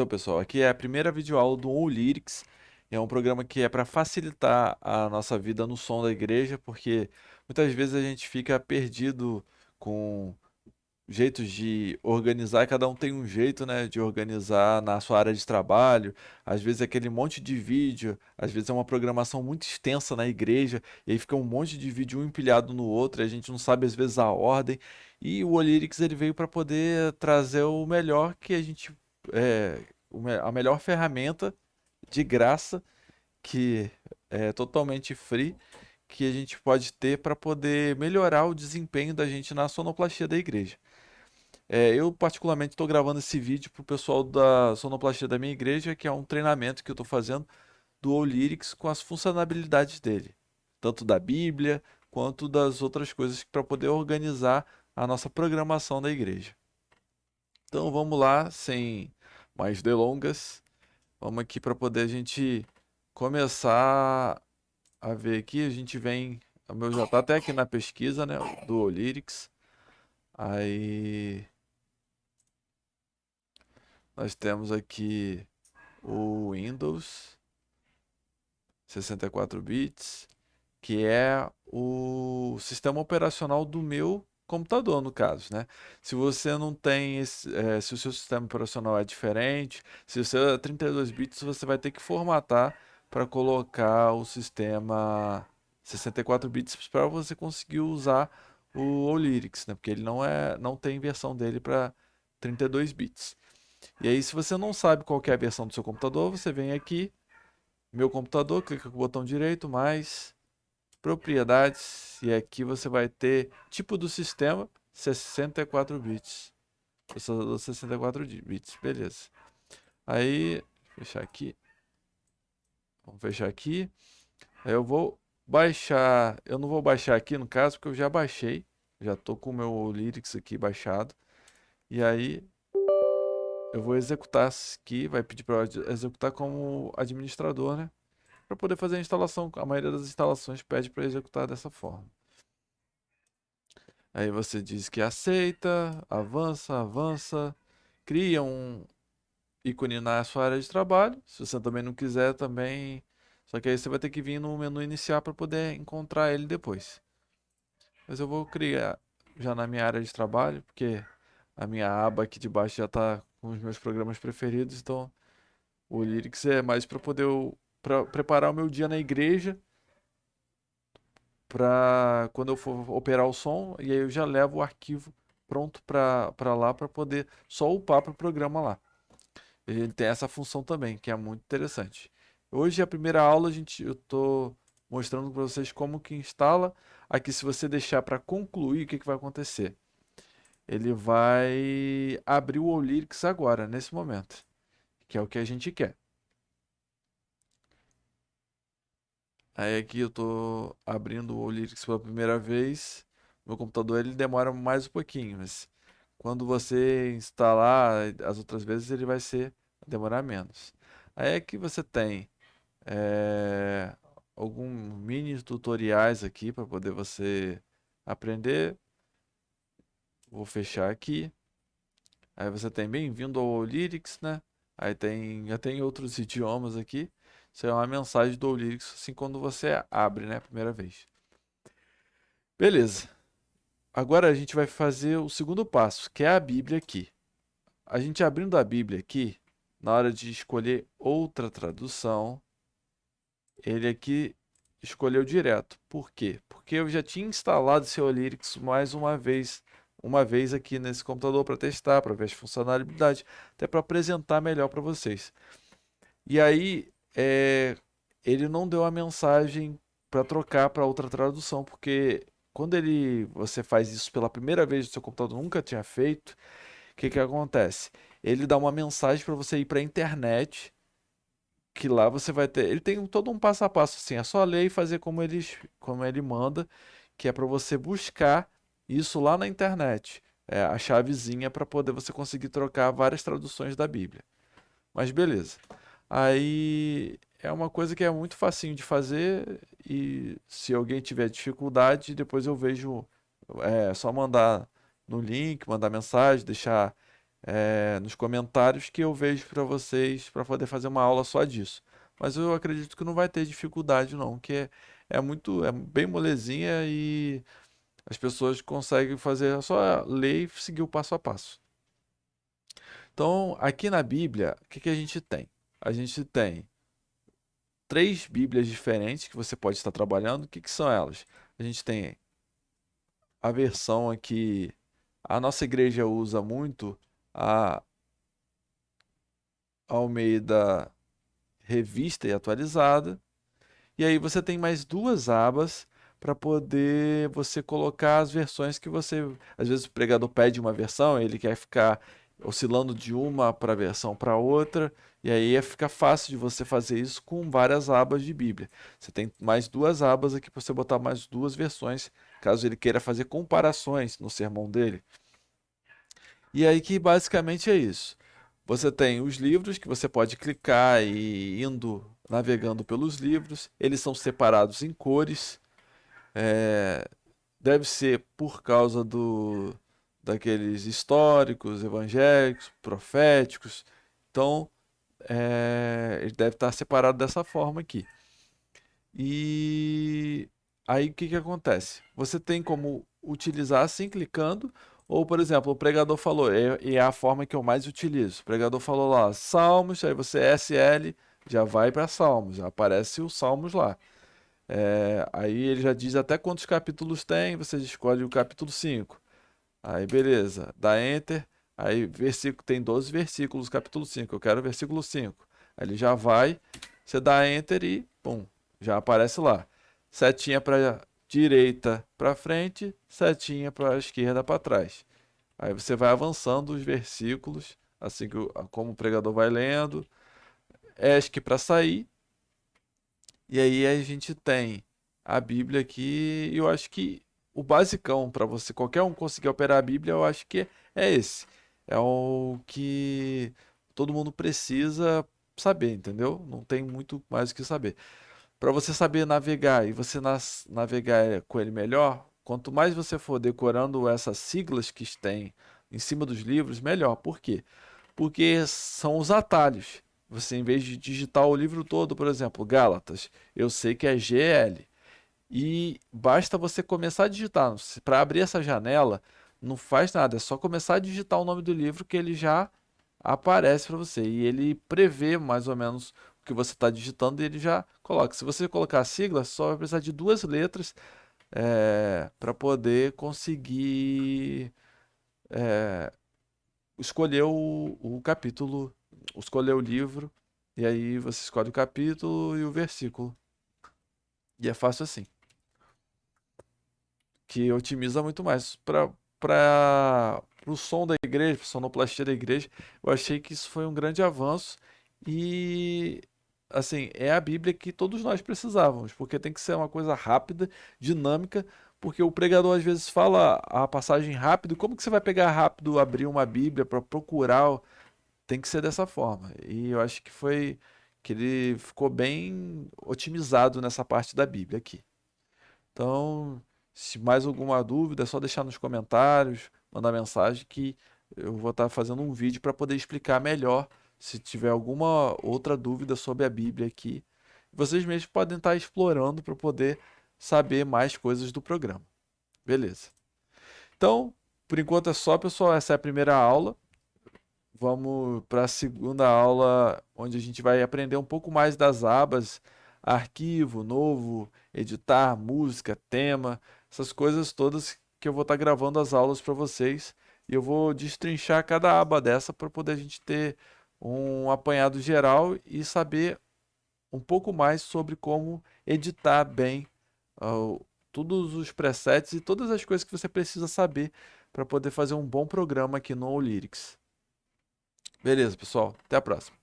Então, pessoal, aqui é a primeira videoaula do Lyrics. É um programa que é para facilitar a nossa vida no som da igreja, porque muitas vezes a gente fica perdido com jeitos de organizar, e cada um tem um jeito, né, de organizar na sua área de trabalho. Às vezes é aquele monte de vídeo, às vezes é uma programação muito extensa na igreja, e aí fica um monte de vídeo um empilhado no outro, e a gente não sabe às vezes a ordem. E o Olyrics ele veio para poder trazer o melhor que a gente a melhor ferramenta de graça que é totalmente free que a gente pode ter para poder melhorar o desempenho da gente na sonoplastia da igreja. Eu particularmente estou gravando esse vídeo para o pessoal da sonoplastia da minha igreja, que é um treinamento que eu estou fazendo do Olyrics com as funcionalidades dele, tanto da Bíblia quanto das outras coisas para poder organizar a nossa programação da igreja. Então vamos lá, sem mais delongas, vamos aqui para poder a gente começar a ver aqui. A gente vem, o meu já está até aqui na pesquisa, né, do Olyrics. Aí nós temos aqui o Windows 64 bits, que é o sistema operacional do meu computador, no caso, né? Se você não tem se o seu sistema operacional é diferente, se o seu é 32 bits, você vai ter que formatar para colocar o sistema 64 bits para você conseguir usar o Lyrics, né? Porque ele não tem versão dele para 32 bits. E aí, se você não sabe qual que é a versão do seu computador, você vem aqui, meu computador, clica com o botão direito, mais propriedades, e aqui você vai ter tipo do sistema 64 bits. Processador 64 bits, beleza. Aí, fechar aqui. Vamos fechar aqui. Aí eu vou baixar. Eu não vou baixar aqui no caso, porque eu já baixei. Já tô com o meu Lyrics aqui baixado. E aí eu vou executar aqui. Vai pedir para executar como administrador, né? Para poder fazer a instalação. A maioria das instalações pede para executar dessa forma. Aí você diz que aceita, avança, avança, cria um ícone na sua área de trabalho. Se você também não quiser, também. Só que aí você vai ter que vir no menu iniciar para poder encontrar ele depois. Mas eu vou criar já na minha área de trabalho, porque a minha aba aqui de baixo já está com os meus programas preferidos. Então o Lyrics é mais para poder pra preparar o meu dia na igreja para quando eu for operar o som, e aí eu já levo o arquivo pronto para lá para poder só upar para o programa lá. Ele tem essa função também, que é muito interessante. Hoje a primeira aula eu tô mostrando para vocês como que instala. Aqui se você deixar para concluir, o que que vai acontecer? Ele vai abrir o Olyrics agora, nesse momento, que é o que a gente quer. Aí aqui eu tô abrindo o Lyrics pela primeira vez. Meu computador ele demora mais um pouquinho, mas quando você instalar as outras vezes ele vai demorar menos. Aí aqui você tem é, alguns mini tutoriais aqui para poder você aprender. Vou fechar aqui. Aí você tem bem-vindo ao Lyrics, né? Aí já tem outros idiomas aqui. Isso é uma mensagem do Lyrics, assim quando você abre, né? Primeira vez. Beleza. Agora a gente vai fazer o segundo passo, que é a Bíblia aqui. A gente abrindo a Bíblia aqui, na hora de escolher outra tradução, ele aqui escolheu direto. Por quê? Porque eu já tinha instalado esse Lyrics mais uma vez aqui nesse computador para testar, para ver as funcionalidades, até para apresentar melhor para vocês. E aí, ele não deu a mensagem para trocar para outra tradução, porque quando você faz isso pela primeira vez no seu computador, nunca tinha feito, o que que acontece? Ele dá uma mensagem para você ir para a internet, que lá você vai ter, ele tem todo um passo a passo assim, é só ler e fazer como ele manda, que é para você buscar isso lá na internet, a chavezinha para poder você conseguir trocar várias traduções da Bíblia. Mas beleza. Aí é uma coisa que é muito facinho de fazer e se alguém tiver dificuldade, depois eu vejo, só mandar no link, mandar mensagem, deixar. nos comentários que eu vejo para vocês para poder fazer uma aula só disso. Mas eu acredito que não vai ter dificuldade não, que é bem molezinha e as pessoas conseguem fazer é só ler e seguir o passo a passo. Então, aqui na Bíblia, o que que a gente tem? A gente tem três Bíblias diferentes que você pode estar trabalhando. O que que são elas? A gente tem a versão aqui, a nossa igreja usa muito a Almeida Revista e Atualizada. E aí você tem mais duas abas para poder você colocar as versões que você. Às vezes o pregador pede uma versão, ele quer ficar oscilando de uma para versão para outra, e aí fica fácil de você fazer isso com várias abas de Bíblia. Você tem mais duas abas aqui para você botar mais duas versões, caso ele queira fazer comparações no sermão dele. E aí que basicamente é isso. Você tem os livros que você pode clicar e indo navegando pelos livros. Eles são separados em cores. É, deve ser por causa daqueles históricos, evangélicos, proféticos. Então, ele deve estar separado dessa forma aqui. E aí o que que acontece? Você tem como utilizar assim clicando, ou por exemplo, o pregador falou, e é a forma que eu mais utilizo. O pregador falou lá, Salmos, aí você SL, já vai para Salmos, já aparece o Salmos lá. Aí ele já diz até quantos capítulos tem, você escolhe o capítulo 5. Aí beleza, dá Enter, aí versículo, tem 12 versículos, capítulo 5. Eu quero o versículo 5. Aí ele já vai, você dá Enter e pum, já aparece lá. Setinha para direita para frente, setinha para esquerda para trás. Aí você vai avançando os versículos, assim que como o pregador vai lendo. ESC para sair. E aí a gente tem a Bíblia aqui, e eu acho que o basicão para você, qualquer um conseguir operar a Bíblia, eu acho que é esse. É o que todo mundo precisa saber, entendeu? Não tem muito mais o que saber. Para você saber navegar e você navegar com ele melhor, quanto mais você for decorando essas siglas que tem em cima dos livros, melhor. Por quê? Porque são os atalhos. Você, em vez de digitar o livro todo, por exemplo, Gálatas, eu sei que é GL. E basta você começar a digitar. Para abrir essa janela, não faz nada, é só começar a digitar o nome do livro que ele já aparece para você. E ele prevê mais ou menos o que você está digitando e ele já coloca. Se você colocar a sigla, só vai precisar de duas letras para poder conseguir escolher o capítulo, escolher o livro, e aí você escolhe o capítulo e o versículo. E é fácil assim, que otimiza muito mais. Para o som da igreja, para sonoplastia da igreja, eu achei que isso foi um grande avanço e assim, é a Bíblia que todos nós precisávamos, porque tem que ser uma coisa rápida, dinâmica, porque o pregador às vezes fala a passagem rápido, como que você vai pegar rápido, abrir uma Bíblia para procurar? Tem que ser dessa forma. E eu acho que foi que ele ficou bem otimizado nessa parte da Bíblia aqui. Então, se mais alguma dúvida, é só deixar nos comentários, mandar mensagem que eu vou estar fazendo um vídeo para poder explicar melhor se tiver alguma outra dúvida sobre a Bíblia aqui. Vocês mesmos podem estar explorando para poder saber mais coisas do programa. Beleza. Então, por enquanto é só, pessoal. Essa é a primeira aula. Vamos para a segunda aula, onde a gente vai aprender um pouco mais das abas, arquivo, novo, editar, música, tema, essas coisas todas que eu vou estar gravando as aulas para vocês. E eu vou destrinchar cada aba dessa para poder a gente ter um apanhado geral e saber um pouco mais sobre como editar bem todos os presets e todas as coisas que você precisa saber para poder fazer um bom programa aqui no Lyrics. Beleza, pessoal. Até a próxima.